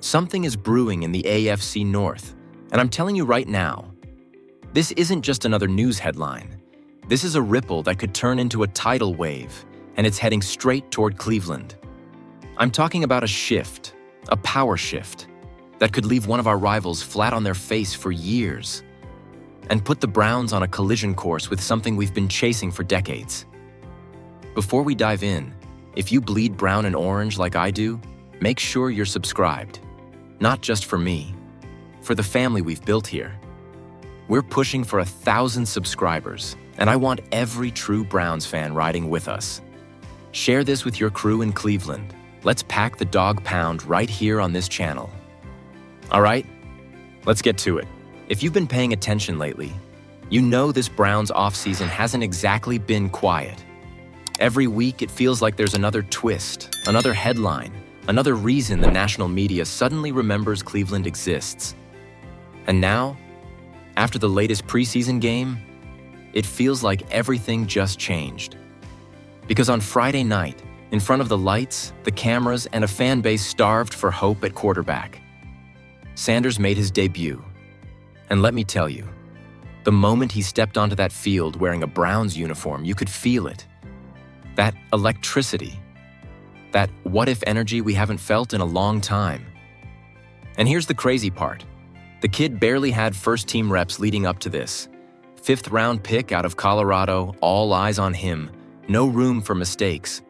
Something is brewing in the AFC North, and I'm telling you right now, this isn't just another news headline. This is a ripple that could turn into a tidal wave, and it's heading straight toward Cleveland. I'm talking about a shift, a power shift, that could leave one of our rivals flat on their face for years and put the Browns on a collision course with something we've been chasing for decades. Before we dive in, if you bleed brown and orange like I do, make sure you're subscribed. Not just for me, for the family we've built here. We're pushing for 1,000 subscribers, and I want every true Browns fan riding with us. Share this with your crew in Cleveland. Let's pack the dog pound right here on this channel. All right, let's get to it. If you've been paying attention lately, you know this Browns offseason hasn't exactly been quiet. Every week it feels like there's another twist, another headline, another reason the national media suddenly remembers Cleveland exists. And now, after the latest preseason game, it feels like everything just changed. Because on Friday night, in front of the lights, the cameras, and a fan base starved for hope at quarterback, Sanders made his debut. And let me tell you, the moment he stepped onto that field wearing a Browns uniform, you could feel it. That electricity. That what-if energy we haven't felt in a long time. And here's the crazy part. The kid barely had first-team reps leading up to this. Fifth-round pick out of Colorado, all eyes on him, no room for mistakes.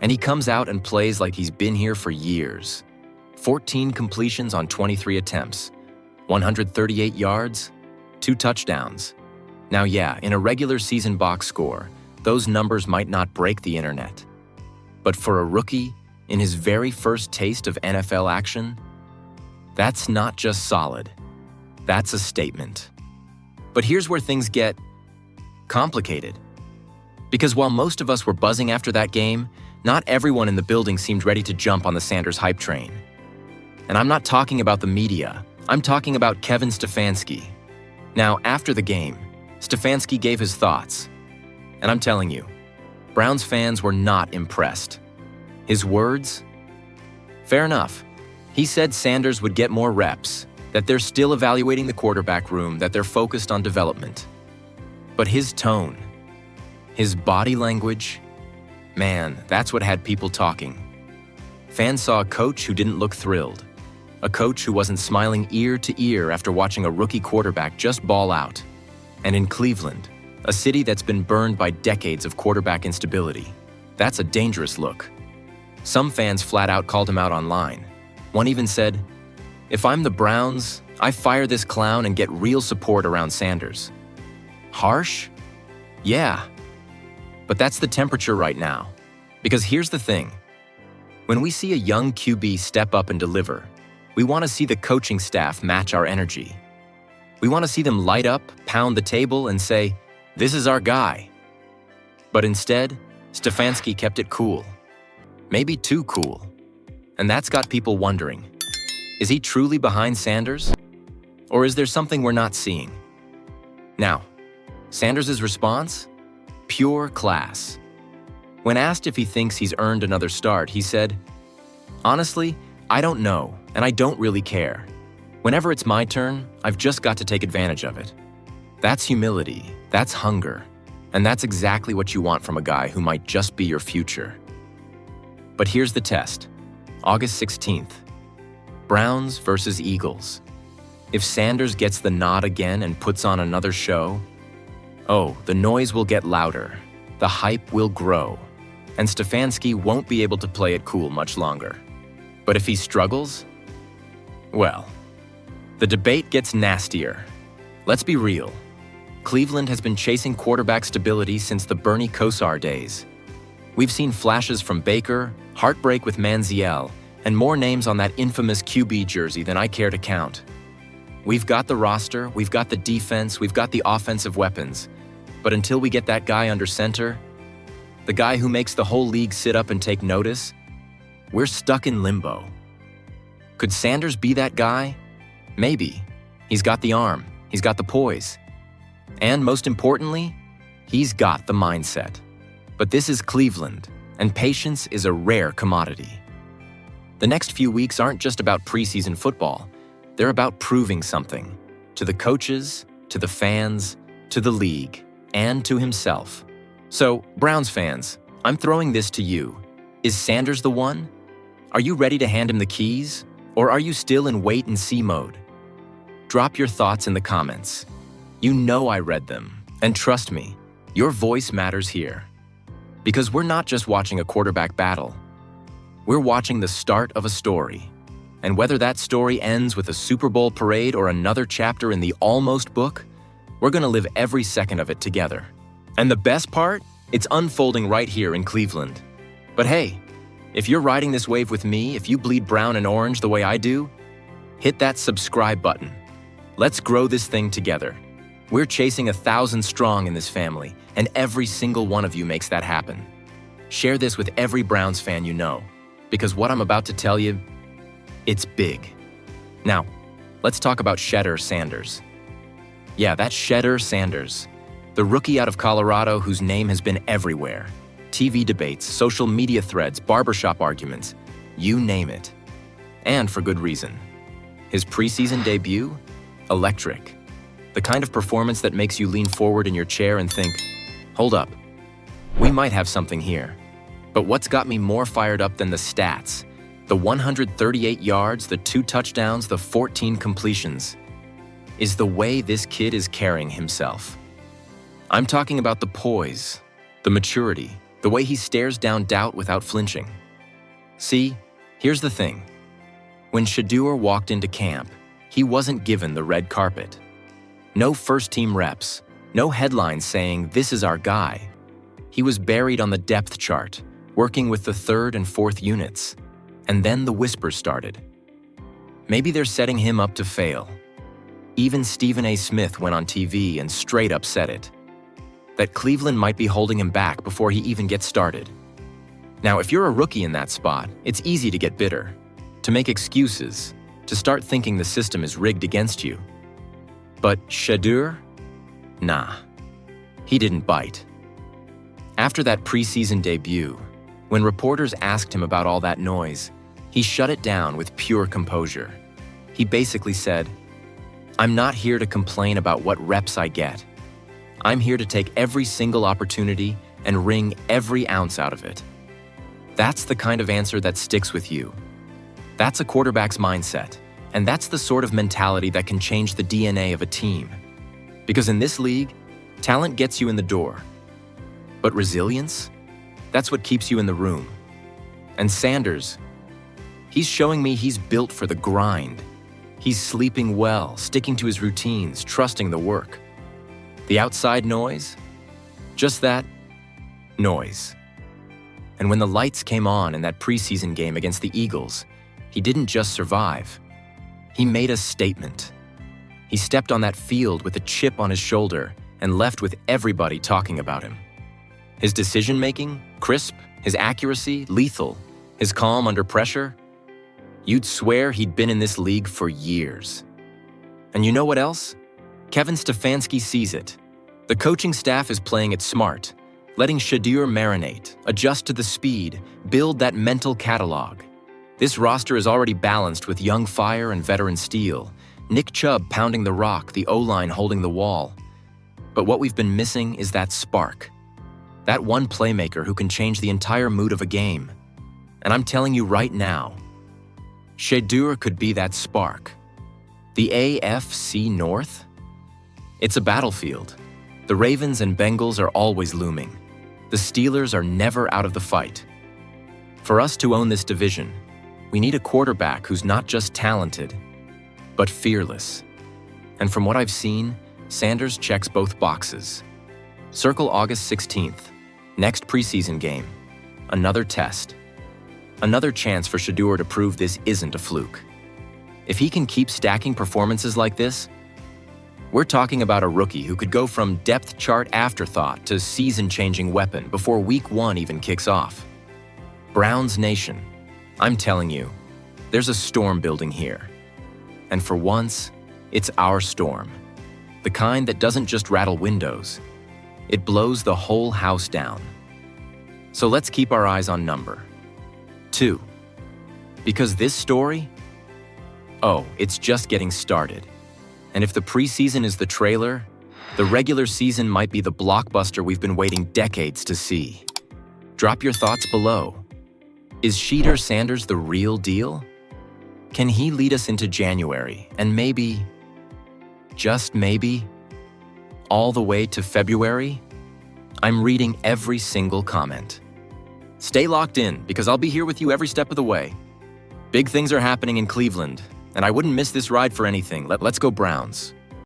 And he comes out and plays like he's been here for years. 14 completions on 23 attempts. 138 yards, 2 touchdowns. Now yeah, in a regular season box score, those numbers might not break the internet. But for a rookie, in his very first taste of NFL action, that's not just solid, that's a statement. But here's where things get complicated. Because while most of us were buzzing after that game, not everyone in the building seemed ready to jump on the Sanders hype train. And I'm not talking about the media, I'm talking about Kevin Stefanski. Now, after the game, Stefanski gave his thoughts. And I'm telling you, Browns fans were not impressed. His words? Fair enough. He said Sanders would get more reps, that they're still evaluating the quarterback room, that they're focused on development. But his tone, his body language, man, that's what had people talking. Fans saw a coach who didn't look thrilled. A coach who wasn't smiling ear to ear after watching a rookie quarterback just ball out. And in Cleveland, a city that's been burned by decades of quarterback instability, that's a dangerous look. Some fans flat out called him out online. One even said, "If I'm the Browns, I fire this clown and get real support around Sanders." Harsh? Yeah. But that's the temperature right now. Because here's the thing. When we see a young QB step up and deliver, we want to see the coaching staff match our energy. We want to see them light up, pound the table, and say, "This is our guy." But instead, Stefanski kept it cool. Maybe too cool. And that's got people wondering, is he truly behind Sanders? Or is there something we're not seeing? Now, Sanders' response? Pure class. When asked if he thinks he's earned another start, he said, "Honestly, I don't know, and I don't really care. Whenever it's my turn, I've just got to take advantage of it." That's humility, that's hunger, and that's exactly what you want from a guy who might just be your future. But here's the test. August 16th. Browns versus Eagles. If Sanders gets the nod again and puts on another show, oh, the noise will get louder, the hype will grow, and Stefanski won't be able to play it cool much longer. But if he struggles, well, the debate gets nastier. Let's be real. Cleveland has been chasing quarterback stability since the Bernie Kosar days. We've seen flashes from Baker, heartbreak with Manziel, and more names on that infamous QB jersey than I care to count. We've got the roster, we've got the defense, we've got the offensive weapons. But until we get that guy under center, the guy who makes the whole league sit up and take notice, we're stuck in limbo. Could Sanders be that guy? Maybe. He's got the arm, he's got the poise. And most importantly, he's got the mindset. But this is Cleveland, and patience is a rare commodity. The next few weeks aren't just about preseason football. They're about proving something to the coaches, to the fans, to the league, and to himself. So, Browns fans, I'm throwing this to you. Is Sanders the one? Are you ready to hand him the keys? Or are you still in wait-and-see mode? Drop your thoughts in the comments. You know I read them, and trust me, your voice matters here. Because we're not just watching a quarterback battle. We're watching the start of a story. And whether that story ends with a Super Bowl parade or another chapter in the Almost book, we're gonna live every second of it together. And the best part? It's unfolding right here in Cleveland. But hey, if you're riding this wave with me, if you bleed brown and orange the way I do, hit that subscribe button. Let's grow this thing together. We're chasing 1,000 strong in this family, and every single one of you makes that happen. Share this with every Browns fan you know, because what I'm about to tell you, it's big. Now, let's talk about Shedeur Sanders. Yeah, that's Shedeur Sanders, the rookie out of Colorado whose name has been everywhere. TV debates, social media threads, barbershop arguments, you name it. And for good reason. His preseason debut? Electric. The kind of performance that makes you lean forward in your chair and think, hold up, we might have something here. But what's got me more fired up than the stats? The 138 yards, the 2 touchdowns, the 14 completions, is the way this kid is carrying himself. I'm talking about the poise, the maturity, the way he stares down doubt without flinching. See, here's the thing. When Shedeur walked into camp, he wasn't given the red carpet. No first-team reps, no headlines saying, "This is our guy." He was buried on the depth chart, working with the 3rd and 4th units. And then the whispers started. Maybe they're setting him up to fail. Even Stephen A. Smith went on TV and straight up said it. That Cleveland might be holding him back before he even gets started. Now, if you're a rookie in that spot, it's easy to get bitter, to make excuses, to start thinking the system is rigged against you. But Shedeur? Nah, he didn't bite. After that preseason debut, when reporters asked him about all that noise, he shut it down with pure composure. He basically said, "I'm not here to complain about what reps I get. I'm here to take every single opportunity and wring every ounce out of it." That's the kind of answer that sticks with you. That's a quarterback's mindset, and that's the sort of mentality that can change the DNA of a team. Because in this league, talent gets you in the door. But resilience? That's what keeps you in the room. And Sanders, he's showing me he's built for the grind. He's sleeping well, sticking to his routines, trusting the work. The outside noise? Just that, noise. And when the lights came on in that preseason game against the Eagles, he didn't just survive. He made a statement. He stepped on that field with a chip on his shoulder and left with everybody talking about him. His decision-making, crisp, his accuracy, lethal, his calm under pressure, you'd swear he'd been in this league for years. And you know what else? Kevin Stefanski sees it. The coaching staff is playing it smart, letting Shedeur marinate, adjust to the speed, build that mental catalog. This roster is already balanced with young fire and veteran steel, Nick Chubb pounding the rock, the O-line holding the wall. But what we've been missing is that spark. That one playmaker who can change the entire mood of a game. And I'm telling you right now, Shedeur could be that spark. The AFC North? It's a battlefield. The Ravens and Bengals are always looming. The Steelers are never out of the fight. For us to own this division, we need a quarterback who's not just talented, but fearless. And from what I've seen, Sanders checks both boxes. Circle August 16th, next preseason game. Another test. Another chance for Shedeur to prove this isn't a fluke. If he can keep stacking performances like this, we're talking about a rookie who could go from depth chart afterthought to season-changing weapon before week 1 even kicks off. Browns Nation, I'm telling you, there's a storm building here. And for once, it's our storm. The kind that doesn't just rattle windows, it blows the whole house down. So let's keep our eyes on number 2. Because this story, oh, it's just getting started. And if the preseason is the trailer, the regular season might be the blockbuster we've been waiting decades to see. Drop your thoughts below. Is Shedeur Sanders the real deal? Can he lead us into January and maybe, just maybe, all the way to February? I'm reading every single comment. Stay locked in because I'll be here with you every step of the way. Big things are happening in Cleveland, and I wouldn't miss this ride for anything. Let's go Browns.